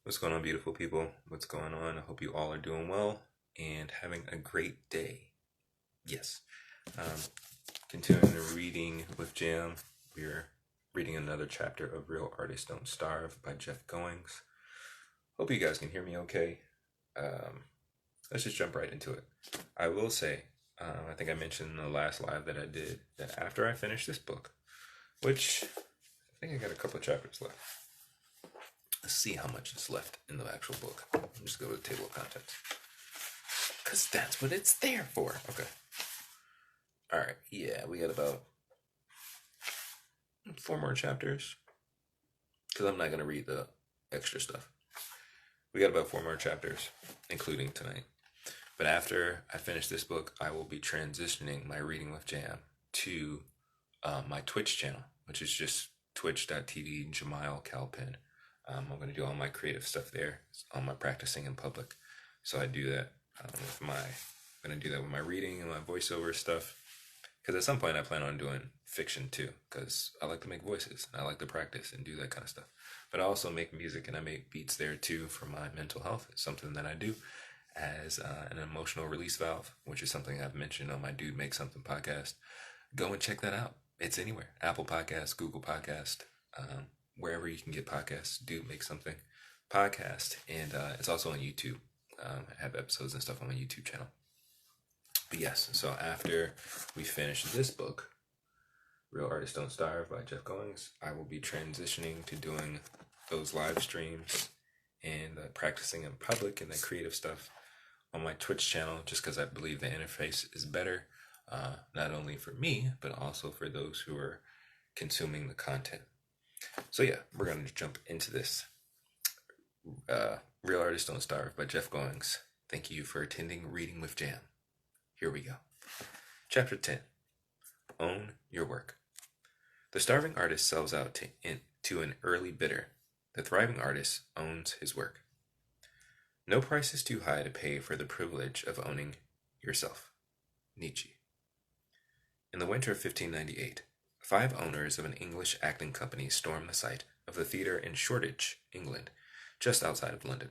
What's going on, beautiful people? What's going on? I hope you all are doing well and having a great day. Yes. Um, Continuing the reading with Jam, we're reading another chapter of Real Artists Don't Starve by Jeff Goins. Hope you guys can hear me okay. Let's just jump right into it. I will say, I think I mentioned in the last live that I did, that after I finish this book, which I think I got a couple of chapters left. Let's see how much is left in the actual book. Just go to the table of contents. Because that's what it's there for. Okay. Alright, yeah, we got about 4 more chapters. Because I'm not going to read the extra stuff. We got about 4 more chapters, including tonight. But after I finish this book, I will be transitioning my Reading with Jam to my Twitch channel, which is just twitch.tv Jamiel Cal-Pin. I'm going to do all my creative stuff there, all my practicing in public. So I do that I'm going to do that with my reading and my voiceover stuff. Because at some point I plan on doing fiction too, because I like to make voices and I like to practice and do that kind of stuff. But I also make music and I make beats there too for my mental health. It's something that I do as an emotional release valve, which is something I've mentioned on my Dude Make Something podcast. Go and check that out. It's anywhere. Apple Podcast, Google Podcast, wherever you can get podcasts. Dude Make Something podcast. And it's also on YouTube. I have episodes and stuff on my YouTube channel. But yes, so after we finish this book, Real Artists Don't Starve by Jeff Goins, I will be transitioning to doing those live streams and practicing in public and the creative stuff on my Twitch channel, just because I believe the interface is better, not only for me, but also for those who are consuming the content. So yeah, we're going to jump into this. Real Artists Don't Starve by Jeff Goins. Thank you for attending Reading with Jam. Here we go. Chapter 10. Own Your Work. The starving artist sells out to an early bidder. The thriving artist owns his work. No price is too high to pay for the privilege of owning yourself. Nietzsche. In the winter of 1598, 5 owners of an English acting company stormed the site of the theatre in Shoreditch, England, just outside of London.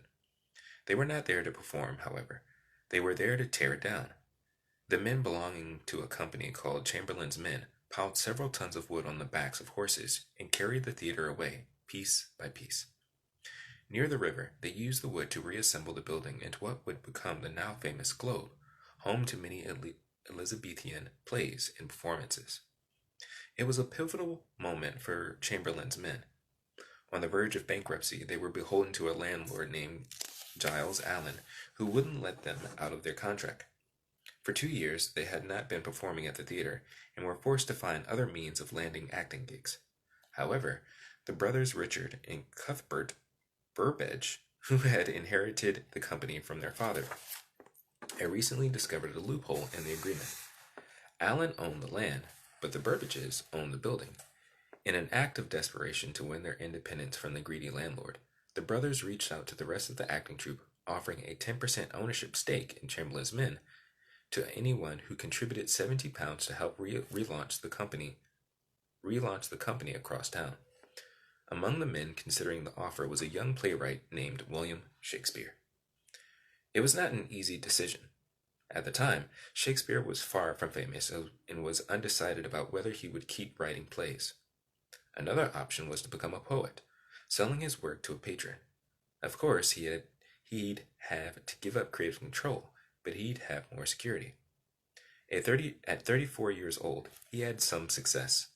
They were not there to perform, however. They were there to tear it down. The men belonging to a company called Chamberlain's Men piled several tons of wood on the backs of horses and carried the theatre away, piece by piece. Near the river, they used the wood to reassemble the building into what would become the now famous Globe, home to many Elizabethan plays and performances. It was a pivotal moment for Chamberlain's Men. On the verge of bankruptcy, they were beholden to a landlord named Giles Allen, who wouldn't let them out of their contract. For 2 years, they had not been performing at the theatre, and were forced to find other means of landing acting gigs. However, the brothers Richard and Cuthbert Burbage, who had inherited the company from their father, had recently discovered a loophole in the agreement. Allen owned the land, but the Burbages owned the building. In an act of desperation to win their independence from the greedy landlord, the brothers reached out to the rest of the acting troupe, offering a 10% ownership stake in Chamberlain's Men to anyone who contributed £70 to help relaunch the company across town. Among the men considering the offer was a young playwright named William Shakespeare. It was not an easy decision. At the time, Shakespeare was far from famous and was undecided about whether he would keep writing plays. Another option was to become a poet, selling his work to a patron. Of course, he'd have to give up creative control, but he'd have more security. At 34 years old, he had some success,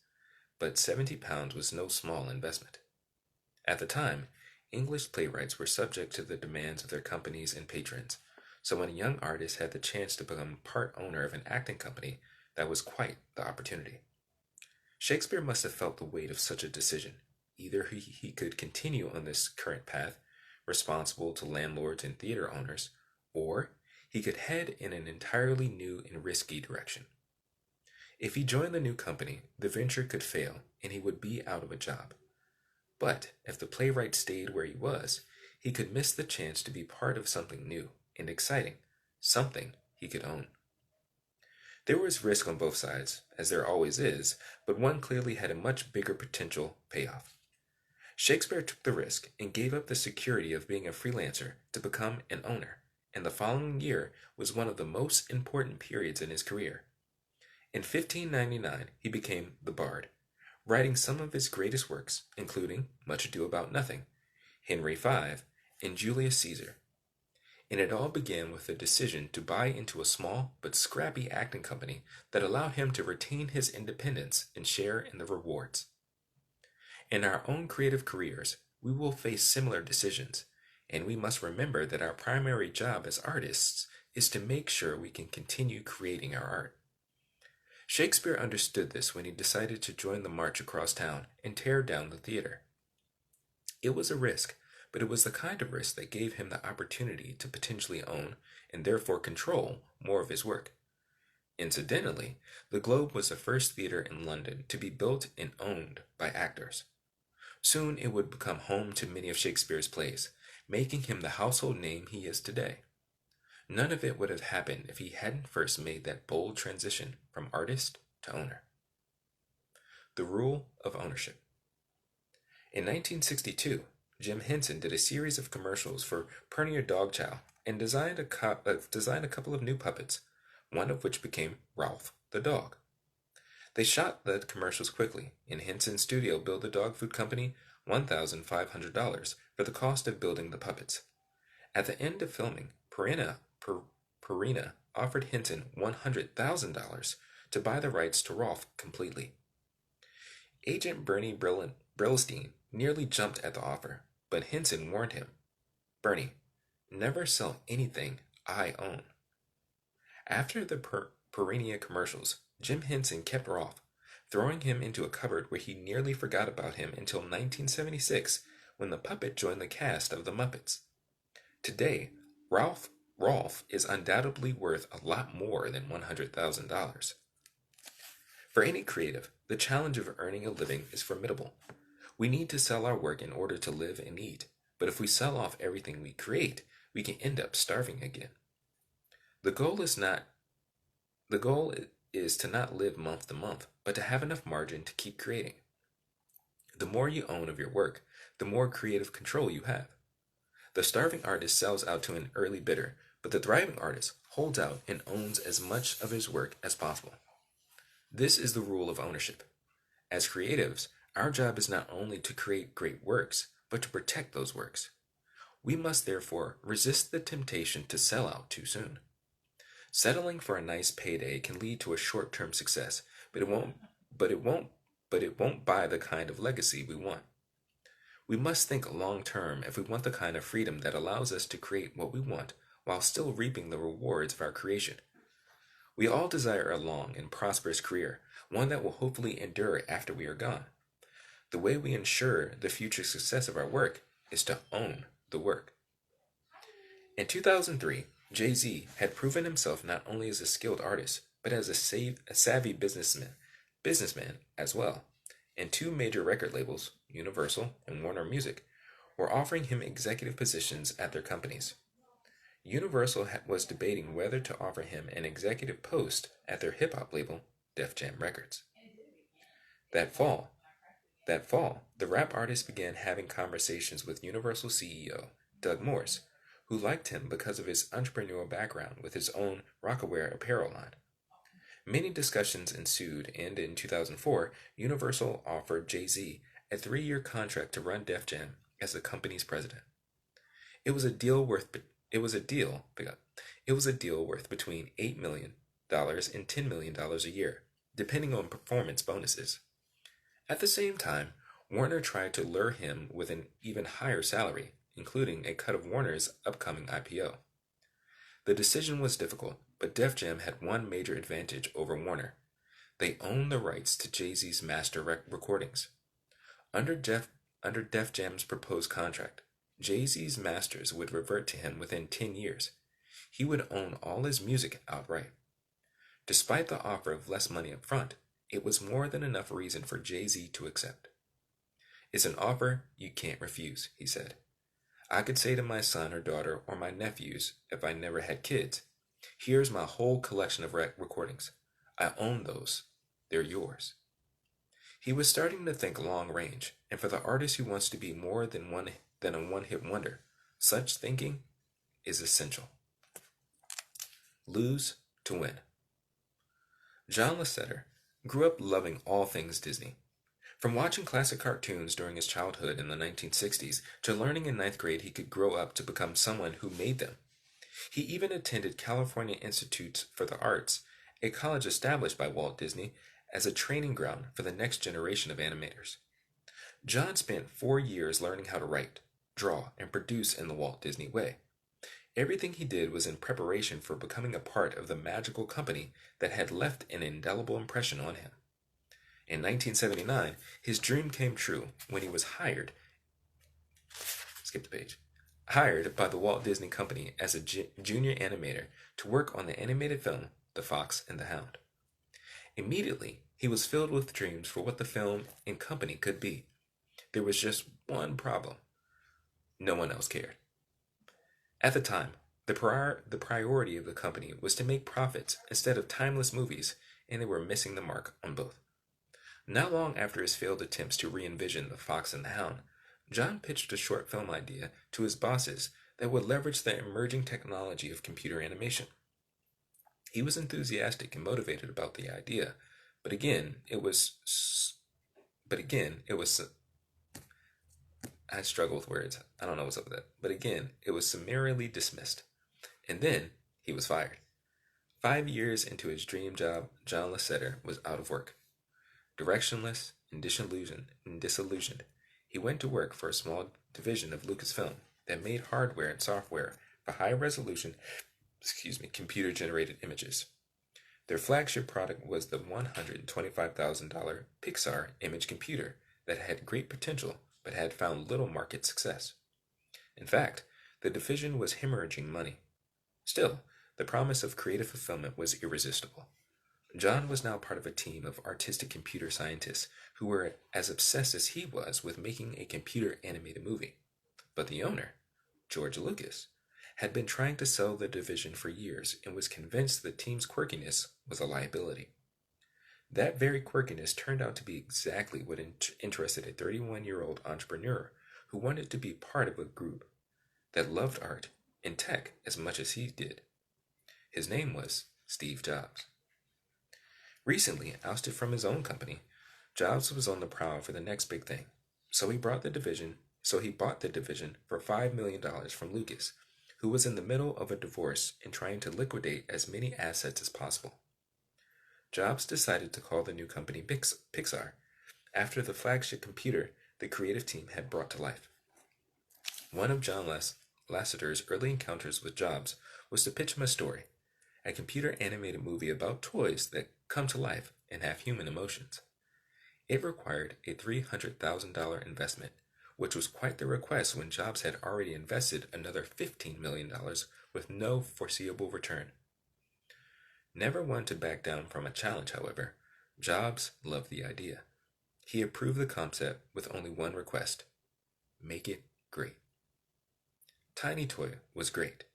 but £70 was no small investment. At the time, English playwrights were subject to the demands of their companies and patrons, so when a young artist had the chance to become part owner of an acting company, that was quite the opportunity. Shakespeare must have felt the weight of such a decision. Either he could continue on this current path, responsible to landlords and theater owners, or he could head in an entirely new and risky direction. If he joined the new company, the venture could fail and he would be out of a job. But if the playwright stayed where he was, he could miss the chance to be part of something new and exciting, something he could own. There was risk on both sides, as there always is, but one clearly had a much bigger potential payoff. Shakespeare took the risk and gave up the security of being a freelancer to become an owner, and the following year was one of the most important periods in his career. In 1599, he became the Bard, writing some of his greatest works, including Much Ado About Nothing, Henry V, and Julius Caesar. And it all began with the decision to buy into a small but scrappy acting company that allowed him to retain his independence and share in the rewards. In our own creative careers, we will face similar decisions, and we must remember that our primary job as artists is to make sure we can continue creating our art. Shakespeare understood this when he decided to join the march across town and tear down the theater. It was a risk, but it was the kind of risk that gave him the opportunity to potentially own, and therefore control, more of his work. Incidentally, the Globe was the first theater in London to be built and owned by actors. Soon it would become home to many of Shakespeare's plays, making him the household name he is today. None of it would have happened if he hadn't first made that bold transition from artist to owner. The rule of ownership. In 1962, Jim Henson did a series of commercials for Purina Dog Chow and designed a couple of new puppets, one of which became Ralph the dog. They shot the commercials quickly, and Henson's studio billed the dog food company $1,500 for the cost of building the puppets. At the end of filming, Purina offered Henson $100,000 to buy the rights to Rolf completely. Agent Bernie Brillstein nearly jumped at the offer, but Henson warned him, "Bernie, never sell anything I own." After the Purina commercials, Jim Henson kept Rolf, throwing him into a cupboard where he nearly forgot about him until 1976, when the puppet joined the cast of The Muppets. Today, Rolf is undoubtedly worth a lot more than $100,000. For any creative, the challenge of earning a living is formidable. We need to sell our work in order to live and eat, but if we sell off everything we create, we can end up starving again. The goal is to not live month to month, but to have enough margin to keep creating. The more you own of your work, the more creative control you have. The starving artist sells out to an early bidder, but the thriving artist holds out and owns as much of his work as possible. This is the rule of ownership. As creatives, our job is not only to create great works, but to protect those works. We must therefore resist the temptation to sell out too soon. Settling for a nice payday can lead to a short-term success, but it won't buy the kind of legacy we want. We must think long-term if we want the kind of freedom that allows us to create what we want while still reaping the rewards of our creation. We all desire a long and prosperous career, one that will hopefully endure after we are gone. The way we ensure the future success of our work is to own the work. In 2003, Jay-Z had proven himself not only as a skilled artist, but as a savvy businessman as well, and two major record labels, Universal and Warner Music, were offering him executive positions at their companies. Universal was debating whether to offer him an executive post at their hip-hop label, Def Jam Records. That fall, the rap artist began having conversations with Universal CEO, Doug Morse, who liked him because of his entrepreneurial background with his own Rocawear apparel line. Many discussions ensued, and in 2004, Universal offered Jay-Z a 3-year contract to run Def Jam as the company's president. It was a deal worth between $8 million and $10 million a year, depending on performance bonuses. At the same time, Warner tried to lure him with an even higher salary, including a cut of Warner's upcoming IPO. The decision was difficult, but Def Jam had one major advantage over Warner. They owned the rights to Jay-Z's master recordings. Under Def Jam's proposed contract, Jay-Z's masters would revert to him within 10 years. He would own all his music outright. Despite the offer of less money up front, it was more than enough reason for Jay-Z to accept. "It's an offer you can't refuse," he said. "I could say to my son or daughter or my nephews, if I never had kids, here's my whole collection of recordings. I own those. They're yours." He was starting to think long range, and for the artist who wants to be more than a one-hit wonder, such thinking is essential. Lose to win. John Lasseter grew up loving all things Disney. From watching classic cartoons during his childhood in the 1960s to learning in ninth grade he could grow up to become someone who made them. He even attended California Institute for the Arts, a college established by Walt Disney as a training ground for the next generation of animators. John spent 4 years learning how to write, draw, and produce in the Walt Disney way. Everything he did was in preparation for becoming a part of the magical company that had left an indelible impression on him. In 1979, his dream came true when he was skip the page, hired by the Walt Disney Company as a junior animator to work on the animated film The Fox and the Hound. Immediately, he was filled with dreams for what the film and company could be. There was just one problem. No one else cared. At the time, the priority of the company was to make profits instead of timeless movies, and they were missing the mark on both. Not long after his failed attempts to re-envision The Fox and the Hound, John pitched a short film idea to his bosses that would leverage the emerging technology of computer animation. He was enthusiastic and motivated about the idea, but again, it was I struggle with words. I don't know what's up with that. But again, it was summarily dismissed. And then he was fired. 5 years into his dream job, John Lasseter was out of work. Directionless and disillusioned, he went to work for a small division of Lucasfilm that made hardware and software for high-resolution, computer-generated images. Their flagship product was the $125,000 Pixar image computer that had great potential but had found little market success. In fact, the division was hemorrhaging money. Still, the promise of creative fulfillment was irresistible. John was now part of a team of artistic computer scientists who were as obsessed as he was with making a computer animated movie. But the owner, George Lucas, had been trying to sell the division for years and was convinced the team's quirkiness was a liability. That very quirkiness turned out to be exactly what interested a 31-year-old entrepreneur who wanted to be part of a group that loved art and tech as much as he did. His name was Steve Jobs. Recently ousted from his own company, Jobs was on the prowl for the next big thing, so he bought the division for $5 million from Lucas, who was in the middle of a divorce and trying to liquidate as many assets as possible. Jobs decided to call the new company Pixar, after the flagship computer the creative team had brought to life. One of John Lasseter's early encounters with Jobs was to pitch him a story, a computer animated movie about toys that come to life and have human emotions. It required a $300,000 investment, which was quite the request when Jobs had already invested another $15 million with no foreseeable return. Never one to back down from a challenge, however, Jobs loved the idea. He approved the concept with only one request: make it great. Tiny Toy was great,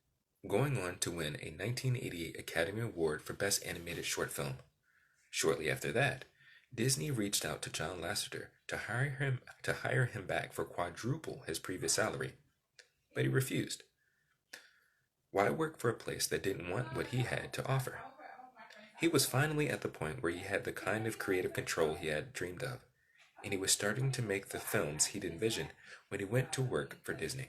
going on to win a 1988 Academy Award for Best Animated Short Film. Shortly after that, Disney reached out to John Lasseter to hire him back for quadruple his previous salary, but he refused. Why work for a place that didn't want what he had to offer? He was finally at the point where he had the kind of creative control he had dreamed of, and he was starting to make the films he'd envisioned when he went to work for Disney.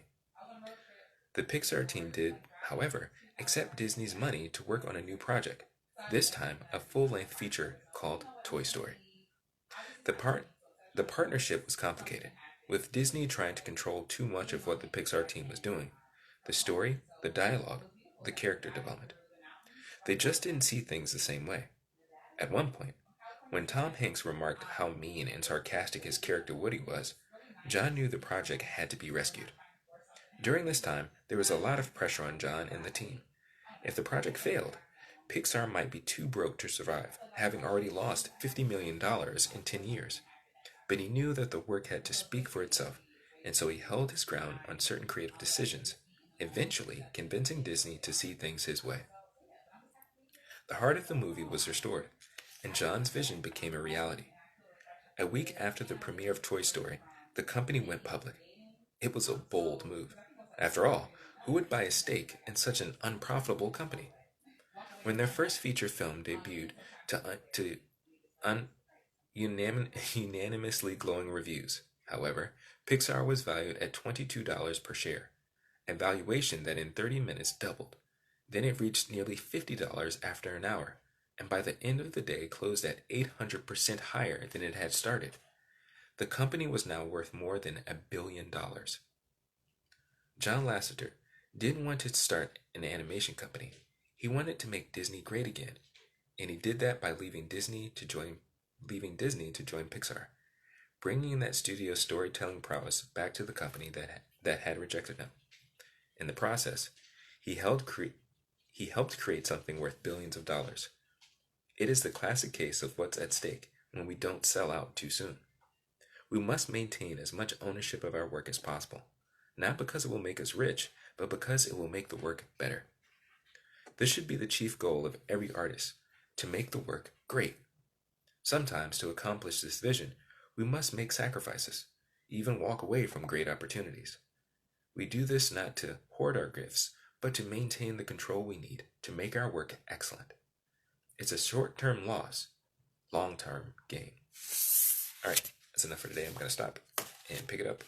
The Pixar team did, however, accept Disney's money to work on a new project, this time a full-length feature called Toy Story. The partnership was complicated, with Disney trying to control too much of what the Pixar team was doing: the story, the dialogue, the character development. They just didn't see things the same way. At one point, when Tom Hanks remarked how mean and sarcastic his character Woody was, John knew the project had to be rescued. During this time, there was a lot of pressure on John and the team. If the project failed, Pixar might be too broke to survive, having already lost $50 million in 10 years. But he knew that the work had to speak for itself, and so he held his ground on certain creative decisions, eventually convincing Disney to see things his way. The heart of the movie was restored, and John's vision became a reality. A week after the premiere of Toy Story, the company went public. It was a bold move. After all, who would buy a stake in such an unprofitable company? When their first feature film debuted to unanimously glowing reviews, however, Pixar was valued at $22 per share, a valuation that in 30 minutes doubled. Then it reached nearly $50 after an hour, and by the end of the day closed at 800% higher than it had started. The company was now worth more than $1 billion. John Lasseter didn't want to start an animation company. He wanted to make Disney great again, and he did that by leaving Disney to join Pixar, bringing that studio's storytelling prowess back to the company that had rejected him. In the process, he helped create something worth billions of dollars. It is the classic case of what's at stake when we don't sell out too soon. We must maintain as much ownership of our work as possible, not because it will make us rich, but because it will make the work better. This should be the chief goal of every artist, to make the work great. Sometimes, to accomplish this vision, we must make sacrifices, even walk away from great opportunities. We do this not to hoard our gifts, but to maintain the control we need to make our work excellent. It's a short-term loss, long-term gain. All right, that's enough for today. I'm going to stop and pick it up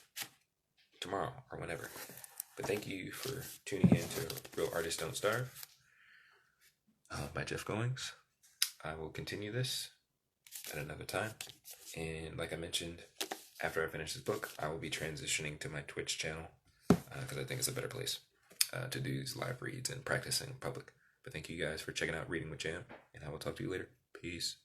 tomorrow or whenever. But thank you for tuning in to Real Artists Don't Starve by Jeff Goins. I will continue this at another time. And like I mentioned, after I finish this book, I will be transitioning to my Twitch channel because I think it's a better place to do these live reads and practicing in public. But thank you guys for checking out Reading with Jam, and I will talk to you later. Peace.